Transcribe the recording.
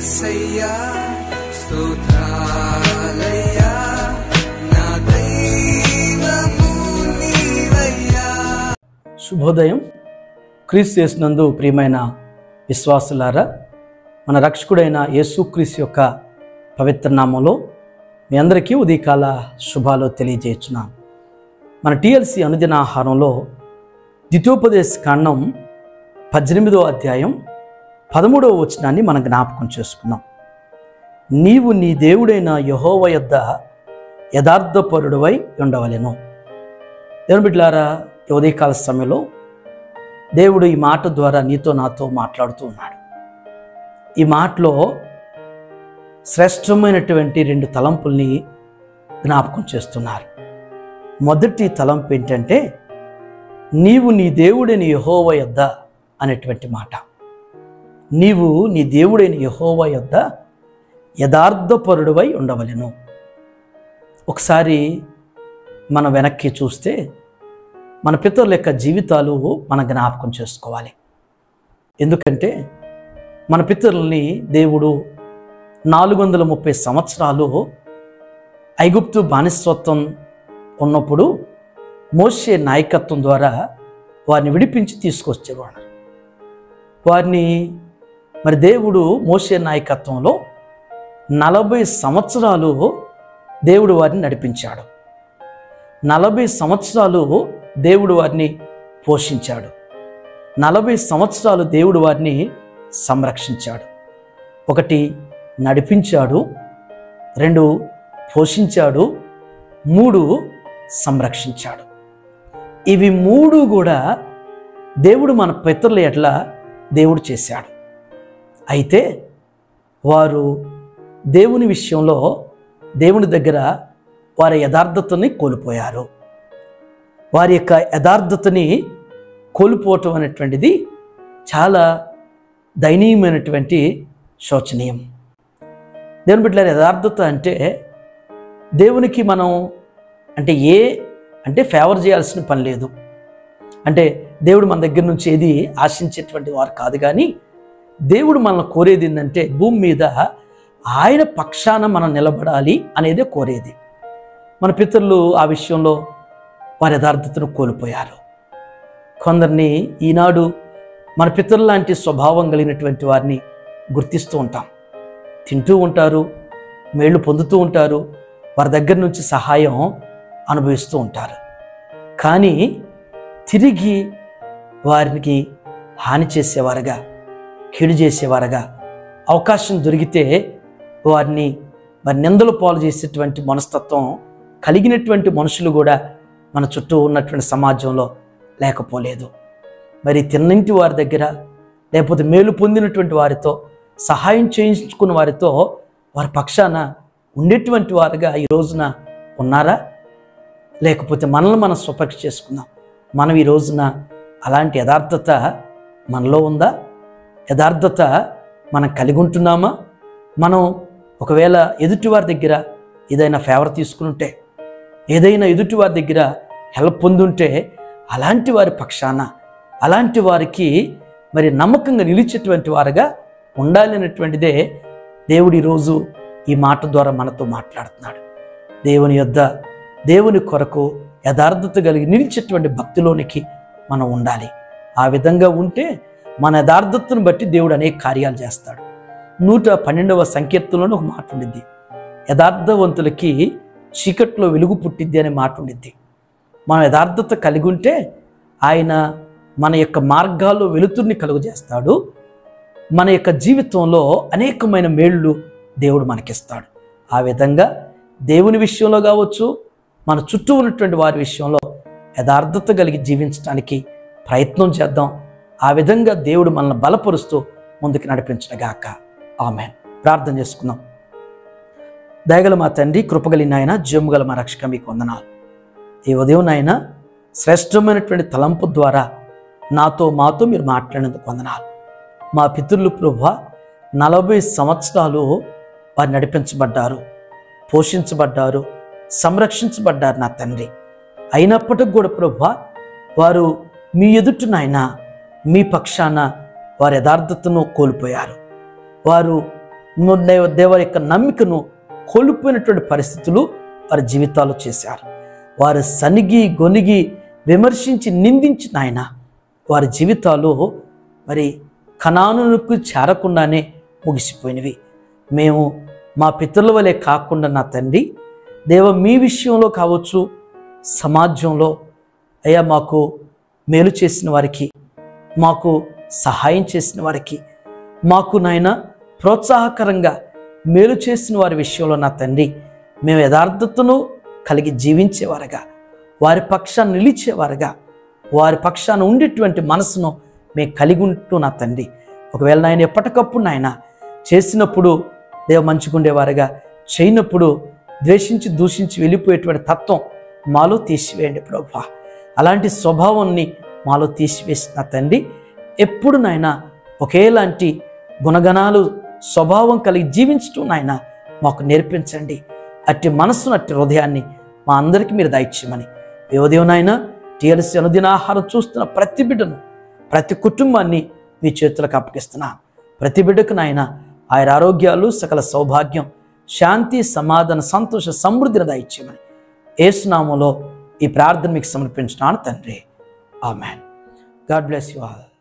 యేసయ్యా స్తోత్రాలయ్యా నా దైవము నీవయ్యా. శుభోదయం. క్రీస్తు యేసునందు ప్రియమైన విశ్వాసులారా, మన రక్షకుడైన యేసుక్రీస్తు యొక్క పవిత్ర నామంలో మీ అందరికీ ఉదయకాల శుభాలు తెలియజేస్తున్నాను. మన టిఎల్సి అనుదిన ఆహారంలో ద్వితీయోపదేశ కాండం 18వ అధ్యాయం 13వ వచనాన్ని మనం జ్ఞాపకం చేసుకున్నాం. నీవు నీ దేవుడైన యెహోవా యొద్ద యథార్థపరుడవై ఉండవలెను. దేవుని బిడ్డలారా, ఉదయకాల సమయంలో దేవుడు ఈ మాట ద్వారా నీతో నాతో మాట్లాడుతూ ఉన్నాడు. ఈ మాటలో శ్రేష్టమైనటువంటి 2 తలంపుల్ని జ్ఞాపకం చేస్తున్నారు. మొదటి తలంపు ఏంటంటే, నీవు నీ దేవుడైన యెహోవా యొద్ద అనేటువంటి మాట. నీవు నీ దేవుడైన యెహోవా యొద్ద యథార్థపరుడవై ఉండవలెను. ఒకసారి మనం వెనక్కి చూస్తే మన పితరుల యొక్క జీవితాలు మనం జ్ఞాపకం చేసుకోవాలి. ఎందుకంటే మన పితరుల్ని దేవుడు 430 సంవత్సరాలు ఐగుప్తు బానిసత్వం ఉన్నప్పుడు మోషే నాయకత్వం ద్వారా వారిని విడిపించి తీసుకొచ్చేవాడు. వారిని మరి దేవుడు మోషే నాయకత్వంలో 40 సంవత్సరాలు దేవుడు వారిని నడిపించాడు. 40 సంవత్సరాలు దేవుడు వారిని పోషించాడు. 40 సంవత్సరాలు దేవుడు వారిని సంరక్షించాడు. 1 నడిపించాడు, 2 పోషించాడు, 3 సంరక్షించాడు. ఇవి 3 కూడా దేవుడు మన పితరుల ఎట్లా దేవుడు చేశాడు. అయితే వారు దేవుని విషయంలో దేవుని దగ్గర వారి యథార్థతని కోల్పోయారు. వారి యొక్క యథార్థతని కోల్పోవటం అనేటువంటిది చాలా దయనీయమైనటువంటి శోచనీయం. దేవుని బిడ్డలారా, యథార్థత అంటే దేవునికి మనం అంటే ఫేవర్ చేయాల్సిన పని లేదు. అంటే దేవుడు మన దగ్గర నుంచి ఏది ఆశించేటువంటి వారు కాదు. కానీ దేవుడు మనల్ని కోరేది ఏంటంటే, భూమి మీద ఆయన పక్షాన మనం నిలబడాలి అనేదే కోరేది. మన పితరులు ఆ విషయంలో వారి యథార్థతను కోల్పోయారు. కొందరిని ఈనాడు మన పితరుల లాంటి స్వభావం కలిగినటువంటి వారిని గుర్తిస్తూ ఉంటాం. తింటూ ఉంటారు, మేళ్ళు పొందుతూ ఉంటారు, వారి దగ్గర నుంచి సహాయం అనుభవిస్తూ ఉంటారు. కానీ తిరిగి వారికి హాని చేసేవారుగా, కీడు చేసేవారుగా, అవకాశం దొరికితే వారిని నిందలు పాలు చేసేటువంటి మనస్తత్వం కలిగినటువంటి మనుషులు కూడా మన చుట్టూ ఉన్నటువంటి సమాజంలో లేకపోలేదు. మరి తిన్నింటి వారి దగ్గర, లేకపోతే మేలు పొందినటువంటి వారితో, సహాయం చేయించుకున్న వారితో వారి పక్షాన ఉండేటువంటి వారుగా ఈ రోజున ఉన్నారా? లేకపోతే మనల్ని మనం స్వపరీక్ష చేసుకుందాం. మనం ఈ రోజున అలాంటి యథార్థత మనలో ఉందా? యథార్థత మనం కలిగి ఉంటున్నామా? మనం ఒకవేళ ఎదుటివారి దగ్గర ఏదైనా ఫేవర్ తీసుకుంటే, ఏదైనా ఎదుటివారి దగ్గర హెల్ప్ పొందుంటే, అలాంటి వారి పక్షాన, అలాంటి వారికి మరి నమ్మకంగా నిలిచేటువంటి వారుగా ఉండాలి అనేటువంటిదే దేవుడు ఈరోజు ఈ మాట ద్వారా మనతో మాట్లాడుతున్నాడు. దేవుని యొద్ద, దేవుని కొరకు యథార్థత కలిగి నిలిచేటువంటి భక్తిలోనికి మనం ఉండాలి. ఆ విధంగా ఉంటే మన యథార్థతను బట్టి దేవుడు అనేక కార్యాలు చేస్తాడు. 112వ సంకీర్తనలోనే ఒక మాట ఉండిద్ది, యథార్థవంతులకి చీకట్లో వెలుగు పుట్టిద్ది అనే మాట ఉండిద్ది. మన యథార్థత కలిగి ఉంటే ఆయన మన యొక్క మార్గాల్లో వెలుతురుని కలుగు చేస్తాడు. మన యొక్క జీవితంలో అనేకమైన మేళ్ళు దేవుడు మనకిస్తాడు. ఆ విధంగా దేవుని విషయంలో కావచ్చు, మన చుట్టూ ఉన్నటువంటి వారి విషయంలో యథార్థత కలిగి జీవించడానికి ప్రయత్నం చేద్దాం. ఆ విధంగా దేవుడు మనల్ని బలపరుస్తూ ముందుకు నడిపించగాక. ఆమేన్. ప్రార్థన చేసుకుందాం. దయగల మా తండ్రి, కృపగలిగిన ఆయన, జీవముగల మా రక్షక, మీకు వందనాలు. ఈ ఉదయం నాయన శ్రేష్టమైనటువంటి తలంపు ద్వారా మాతో మీరు మాట్లాడినందుకు వందనాలు. మా పితరులు ప్రభువా 40 సంవత్సరాలు వారు నడిపించబడ్డారు, పోషించబడ్డారు, సంరక్షించబడ్డారు నా తండ్రి. అయినప్పటికి కూడా ప్రభువా, వారు మీ ఎదుట నాయన, మీ పక్షాన వారి యథార్థతను కోల్పోయారు. వారు దేవుని యొక్క నమ్మికను కోల్పోయినటువంటి పరిస్థితులు వారి జీవితాలు చేశారు. వారు సనిగి గొనిగి విమర్శించి నిందించి నాయన వారి జీవితాలు మరి కనానుకు చేరకుండానే ముగిసిపోయినవి. మేము మా పితరుల వలె కాకుండా నా తండ్రి దేవ మీ విషయంలో కావచ్చు, సమాజంలో అయ్యా మాకు మేలు చేసిన వారికి, మాకు సహాయం చేసిన వారికి, మాకు నాయన ప్రోత్సాహకరంగా మేలు చేసిన వారి విషయంలో నా తండ్రి మేము యథార్థతను కలిగి జీవించేవారుగా, వారి పక్షాన్ని నిలిచేవారుగా, వారి పక్షాన ఉండేటువంటి మనసును మేము కలిగి ఉంటూ నా తండ్రి ఒకవేళ నాయన ఎప్పటికప్పుడు నాయన చేసినప్పుడు దేవ మంచుకుండేవారుగా, చేయనప్పుడు ద్వేషించి దూషించి వెళ్ళిపోయేటువంటి తత్వం మాలో తీసివేయండి ప్రభువా. అలాంటి స్వభావాన్ని మాలో తీసివేసిన తండ్రి ఎప్పుడు నాయన ఒకేలాంటి గుణగణాలు స్వభావం కలిగి జీవించటం నాయన మాకు నేర్పించండి. అట్టి మనస్సును అట్టి హృదయాన్ని మా అందరికీ మీరు దయచేయమని ఉదయం నాయన టీఎల్సీ అనుదిన ఆహారం చూస్తున్న ప్రతి బిడ్డను, ప్రతి కుటుంబాన్ని మీ చేతులకు అప్పగిస్తున్నాను. ప్రతి బిడ్డకు నాయన ఆయన ఆరోగ్యాలు, సకల సౌభాగ్యం, శాంతి, సమాధాన, సంతోష, సమృద్ధిని దయచేయమని యేసు నామములో ఈ ప్రార్థన మీకు సమర్పించున్నాను తండ్రి. Amen. God bless you all.